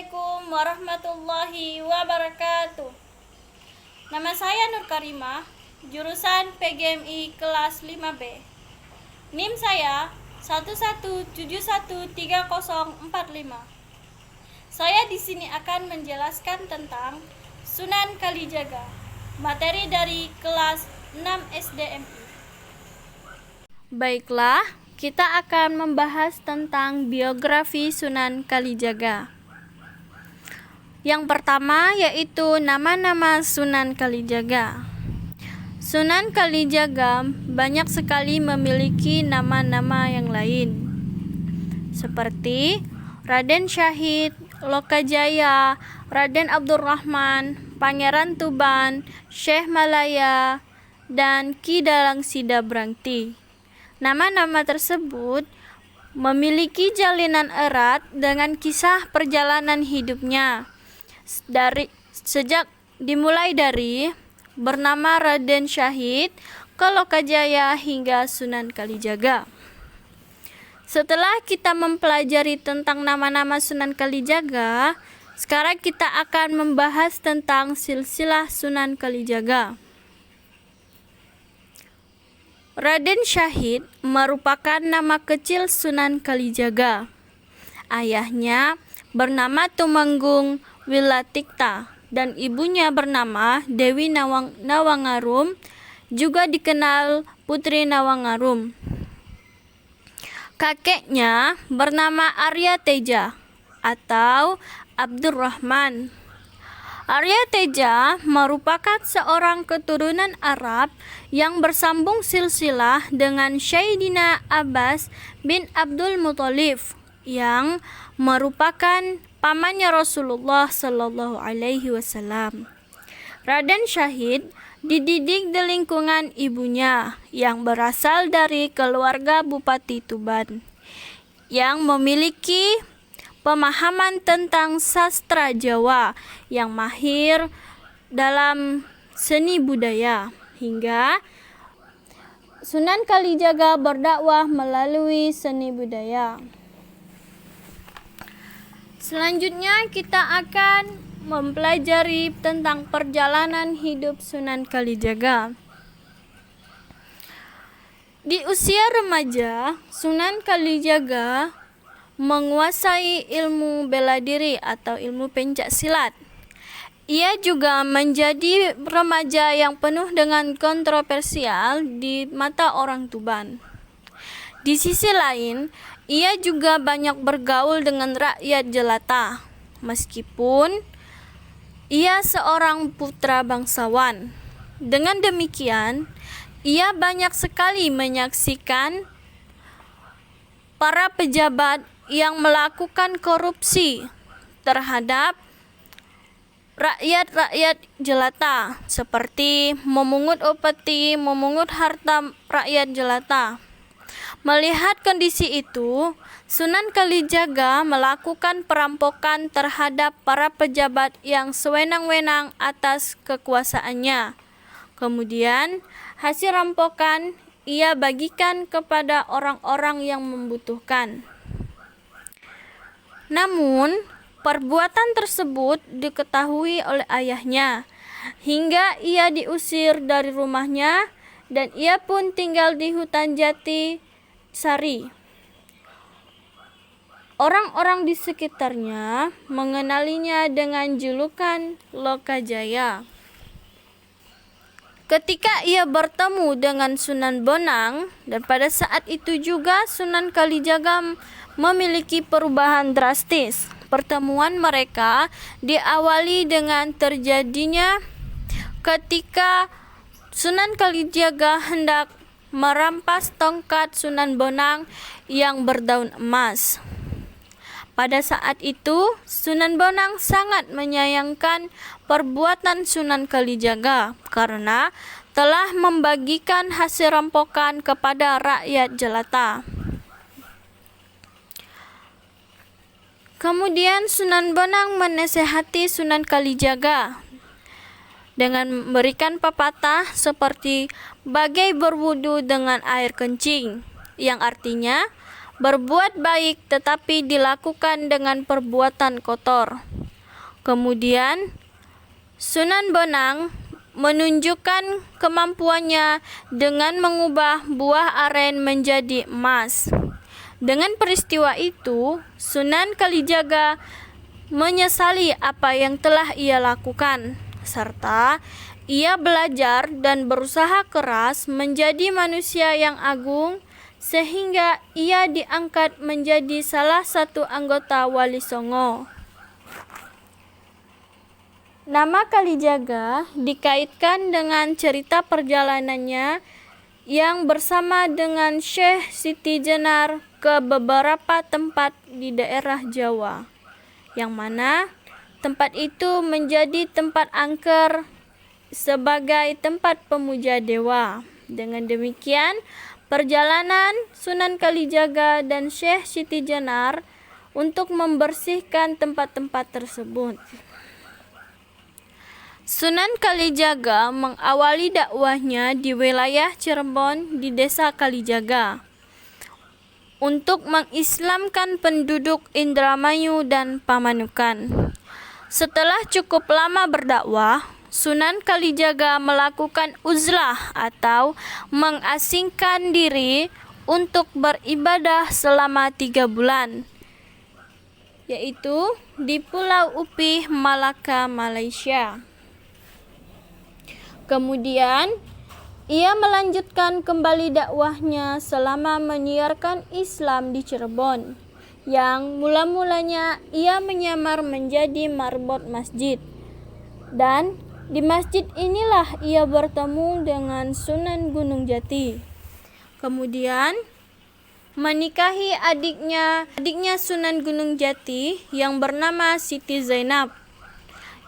Assalamualaikum warahmatullahi wabarakatuh. Nama saya Nur Karimah, jurusan PGMI kelas 5B. NIM saya 1171345. Saya di sini akan menjelaskan tentang Sunan Kalijaga, materi dari kelas 6 SDMI. Baiklah, kita akan membahas tentang biografi Sunan Kalijaga. Yang pertama yaitu nama-nama Sunan Kalijaga. Sunan Kalijaga banyak sekali memiliki nama-nama yang lain, seperti Raden Syahid, Lokajaya, Raden Abdurrahman, Pangeran Tuban, Syekh Malaya, dan Ki Dalang Sida Brangti. Nama-nama tersebut memiliki jalinan erat dengan kisah perjalanan hidupnya. Dimulai dari bernama Raden Syahid ke Lokajaya hingga Sunan Kalijaga. Setelah kita mempelajari tentang nama-nama Sunan Kalijaga, sekarang kita akan membahas tentang silsilah Sunan Kalijaga. Raden Syahid merupakan nama kecil Sunan Kalijaga. Ayahnya bernama Tumenggung Wilatikta dan ibunya bernama Dewi Nawangarum, juga dikenal Putri Nawangarum. Kakeknya bernama Arya Teja atau Abdurrahman. Arya Teja merupakan seorang keturunan Arab yang bersambung silsilah dengan Sayyidina Abbas bin Abdul Muthalib yang merupakan pamannya Rasulullah Sallallahu Alaihi Wasallam. Raden Syahid dididik di lingkungan ibunya yang berasal dari keluarga Bupati Tuban yang memiliki pemahaman tentang sastra Jawa yang mahir dalam seni budaya, hingga Sunan Kalijaga berdakwah melalui seni budaya. Selanjutnya kita akan mempelajari tentang perjalanan hidup Sunan Kalijaga. Di usia remaja, Sunan Kalijaga menguasai ilmu bela diri atau ilmu pencak silat. Ia juga menjadi remaja yang penuh dengan kontroversial di mata orang Tuban. Di sisi lain, ia juga banyak bergaul dengan rakyat jelata, meskipun ia seorang putra bangsawan. Dengan demikian, ia banyak sekali menyaksikan para pejabat yang melakukan korupsi terhadap rakyat-rakyat jelata, seperti memungut upeti, memungut harta rakyat jelata. Melihat kondisi itu, Sunan Kalijaga melakukan perampokan terhadap para pejabat yang sewenang-wenang atas kekuasaannya. Kemudian, hasil rampokan ia bagikan kepada orang-orang yang membutuhkan. Namun, perbuatan tersebut diketahui oleh ayahnya, hingga ia diusir dari rumahnya dan ia pun tinggal di hutan jati Sari. Orang-orang di sekitarnya mengenalinya dengan julukan Lokajaya. Ketika ia bertemu dengan Sunan Bonang, dan pada saat itu juga Sunan Kalijaga memiliki perubahan drastis. Pertemuan mereka diawali dengan terjadinya ketika Sunan Kalijaga hendak merampas tongkat Sunan Bonang yang berdaun emas. Pada saat itu, Sunan Bonang sangat menyayangkan perbuatan Sunan Kalijaga karena telah membagikan hasil rampokan kepada rakyat jelata. Kemudian Sunan Bonang menasihati Sunan Kalijaga dengan memberikan pepatah seperti bagai berwudu dengan air kencing, yang artinya berbuat baik tetapi dilakukan dengan perbuatan kotor. Kemudian Sunan Bonang menunjukkan kemampuannya dengan mengubah buah aren menjadi emas. Dengan peristiwa itu, Sunan Kalijaga menyesali apa yang telah ia lakukan, serta ia belajar dan berusaha keras menjadi manusia yang agung sehingga ia diangkat menjadi salah satu anggota Wali Songo. Nama Kalijaga dikaitkan dengan cerita perjalanannya yang bersama dengan Syekh Siti Jenar ke beberapa tempat di daerah Jawa, yang mana tempat itu menjadi tempat angker sebagai tempat pemuja dewa. Dengan demikian, perjalanan Sunan Kalijaga dan Syekh Siti Jenar untuk membersihkan tempat-tempat tersebut. Sunan Kalijaga mengawali dakwahnya di wilayah Cirebon di desa Kalijaga untuk mengislamkan penduduk Indramayu dan Pamanukan. Setelah cukup lama berdakwah, Sunan Kalijaga melakukan uzlah atau mengasingkan diri untuk beribadah selama 3 bulan, yaitu di Pulau Upih, Malaka, Malaysia. Kemudian, ia melanjutkan kembali dakwahnya selama menyiarkan Islam di Cirebon, yang mula-mulanya ia menyamar menjadi marbot masjid. Dan di masjid inilah ia bertemu dengan Sunan Gunung Jati. Kemudian menikahi adiknya Sunan Gunung Jati yang bernama Siti Zainab,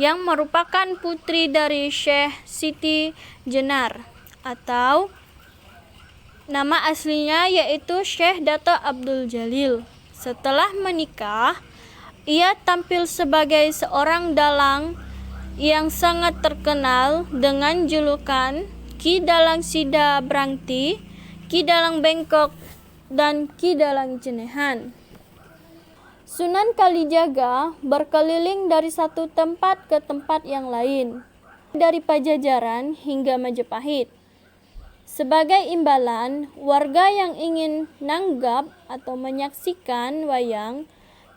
yang merupakan putri dari Syekh Siti Jenar, atau nama aslinya yaitu Syekh Dato Abdul Jalil. Setelah menikah, ia tampil sebagai seorang dalang yang sangat terkenal dengan julukan Ki Dalang Sida Brangti, Ki Dalang Bengkok, dan Ki Dalang Jenehan. Sunan Kalijaga berkeliling dari satu tempat ke tempat yang lain, dari Pajajaran hingga Majapahit. Sebagai imbalan, warga yang ingin nanggap atau menyaksikan wayang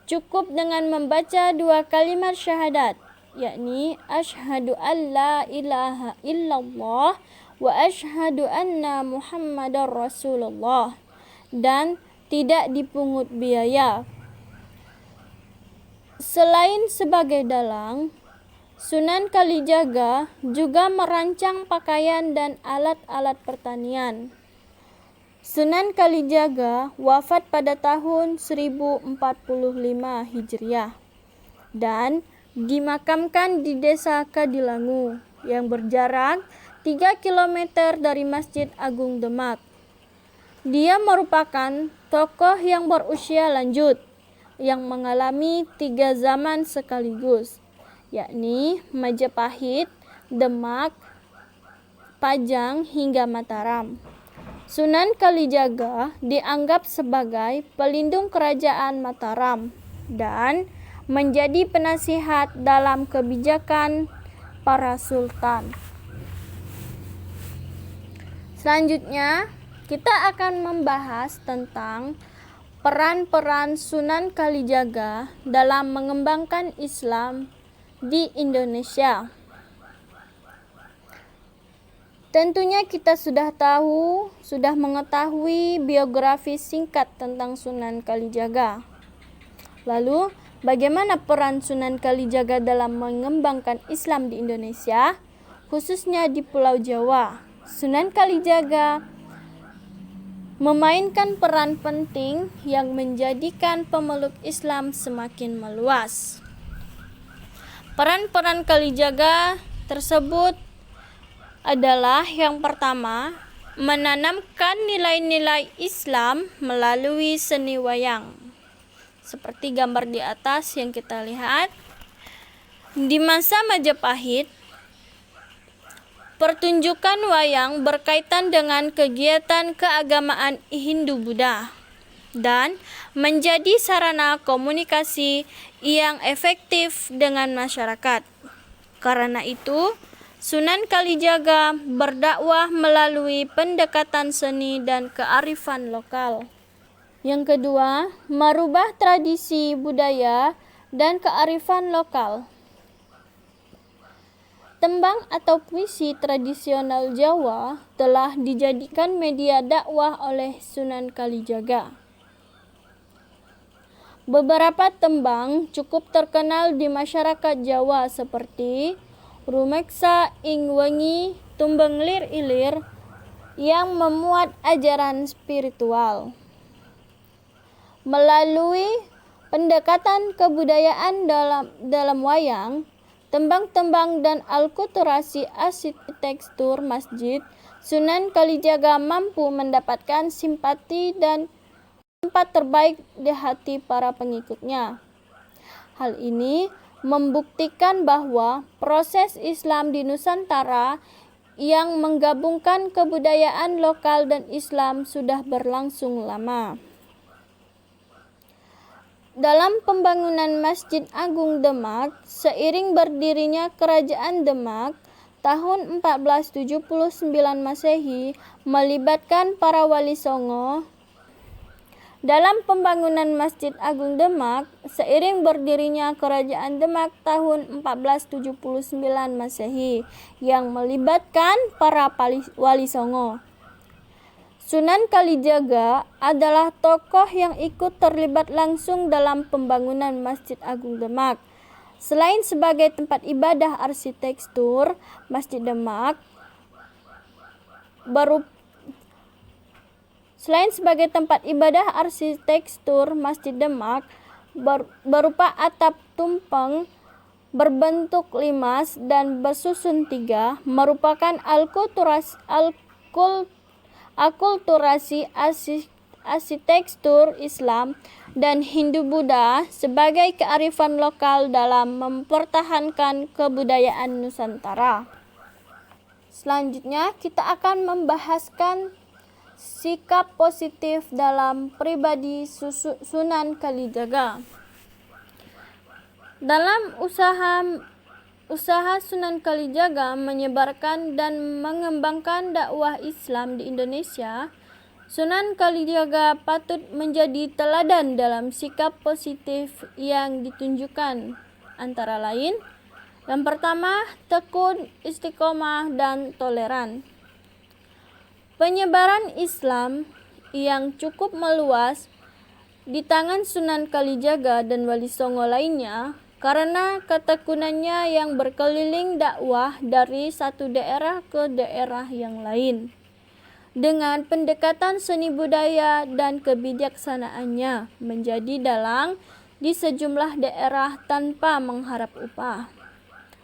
cukup dengan membaca 2 kalimat syahadat, yakni asyhadu an la ilaha illallah wa asyhadu anna Muhammadar Rasulullah, dan tidak dipungut biaya. Selain sebagai dalang, Sunan Kalijaga juga merancang pakaian dan alat-alat pertanian. Sunan Kalijaga wafat pada tahun 1045 Hijriah dan dimakamkan di desa Kadilangu yang berjarak 3 km dari Masjid Agung Demak. Dia merupakan tokoh yang berusia lanjut yang mengalami 3 zaman sekaligus, yakni Majapahit, Demak, Pajang hingga Mataram. Sunan Kalijaga dianggap sebagai pelindung kerajaan Mataram dan menjadi penasihat dalam kebijakan para sultan. Selanjutnya, kita akan membahas tentang peran-peran Sunan Kalijaga dalam mengembangkan Islam di Indonesia. Tentunya kita sudah mengetahui biografi singkat tentang Sunan Kalijaga. Lalu, bagaimana peran Sunan Kalijaga dalam mengembangkan Islam di Indonesia, khususnya di Pulau Jawa? Sunan Kalijaga memainkan peran penting yang menjadikan pemeluk Islam semakin meluas. Peran-peran Kalijaga tersebut adalah yang pertama, menanamkan nilai-nilai Islam melalui seni wayang. Seperti gambar di atas yang kita lihat, di masa Majapahit, pertunjukan wayang berkaitan dengan kegiatan keagamaan Hindu-Buddha. dan menjadi sarana komunikasi yang efektif dengan masyarakat. Karena itu, Sunan Kalijaga berdakwah melalui pendekatan seni dan kearifan lokal. Yang kedua, merubah tradisi budaya dan kearifan lokal. Tembang atau puisi tradisional Jawa telah dijadikan media dakwah oleh Sunan Kalijaga. Beberapa tembang cukup terkenal di masyarakat Jawa seperti Rumeksa ing wengi tumbeng lir ilir yang memuat ajaran spiritual. Melalui pendekatan kebudayaan dalam wayang, tembang-tembang dan alkulturasi arsitektur masjid, Sunan Kalijaga mampu mendapatkan simpati dan tempat terbaik di hati para pengikutnya. Hal ini membuktikan bahwa proses Islam di Nusantara yang menggabungkan kebudayaan lokal dan Islam sudah berlangsung lama. Dalam pembangunan Masjid Agung Demak, seiring berdirinya Kerajaan Demak tahun 1479 Masehi melibatkan para wali songo. Dalam pembangunan Masjid Agung Demak, seiring berdirinya Kerajaan Demak tahun 1479 Masehi yang melibatkan para wali songo. Sunan Kalijaga adalah tokoh yang ikut terlibat langsung dalam pembangunan Masjid Agung Demak. Selain sebagai tempat ibadah arsitektur, Masjid Demak berupa atap tumpeng berbentuk limas dan bersusun tiga merupakan akulturasi arsitektur Islam dan Hindu-Buddha sebagai kearifan lokal dalam mempertahankan kebudayaan Nusantara. Selanjutnya kita akan membahaskan sikap positif dalam pribadi Sunan Kalijaga. Dalam usaha Sunan Kalijaga menyebarkan dan mengembangkan dakwah Islam di Indonesia, Sunan Kalijaga patut menjadi teladan dalam sikap positif yang ditunjukkan, antara lain: yang pertama, tekun, istiqomah, dan toleran. Penyebaran Islam yang cukup meluas di tangan Sunan Kalijaga dan wali songo lainnya karena ketekunannya yang berkeliling dakwah dari satu daerah ke daerah yang lain. Dengan pendekatan seni budaya dan kebijaksanaannya menjadi dalang di sejumlah daerah tanpa mengharap upah.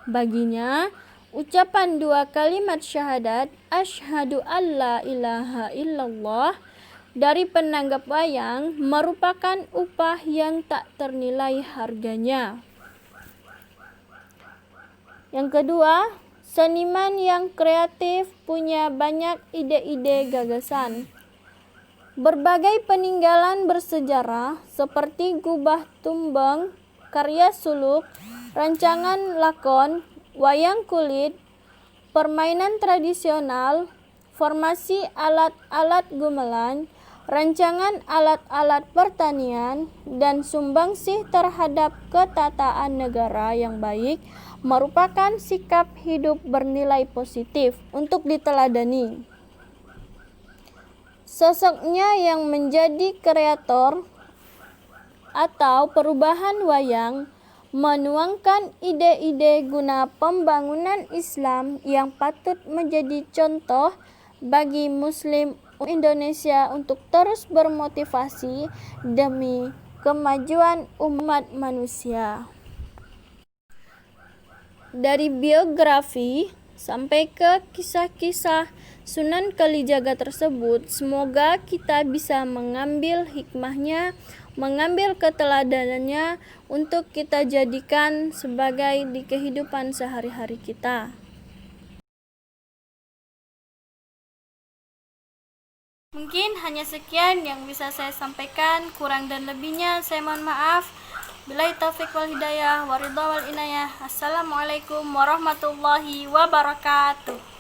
Baginya, ucapan dua kalimat syahadat, asyhadu alla ilaha illallah, dari penanggap wayang merupakan upah yang tak ternilai harganya. Yang kedua, seniman yang kreatif punya banyak ide-ide gagasan. Berbagai peninggalan bersejarah seperti gubah tumbeng, karya suluk, rancangan lakon, wayang kulit, permainan tradisional, formasi alat-alat gamelan, rancangan alat-alat pertanian, dan sumbangsih terhadap ketataan negara yang baik merupakan sikap hidup bernilai positif untuk diteladani. Sosoknya yang menjadi kreator atau perubahan wayang menuangkan ide-ide guna pembangunan Islam yang patut menjadi contoh bagi Muslim Indonesia untuk terus bermotivasi demi kemajuan umat manusia. Dari biografi sampai ke kisah-kisah Sunan Kalijaga tersebut, semoga kita bisa mengambil hikmahnya, mengambil keteladanannya untuk kita jadikan sebagai di kehidupan sehari-hari kita. Mungkin hanya sekian yang bisa saya sampaikan, kurang dan lebihnya saya mohon maaf. Billahi taufiq wal hidayah, waridha wal inayah. Assalamualaikum warahmatullahi wabarakatuh.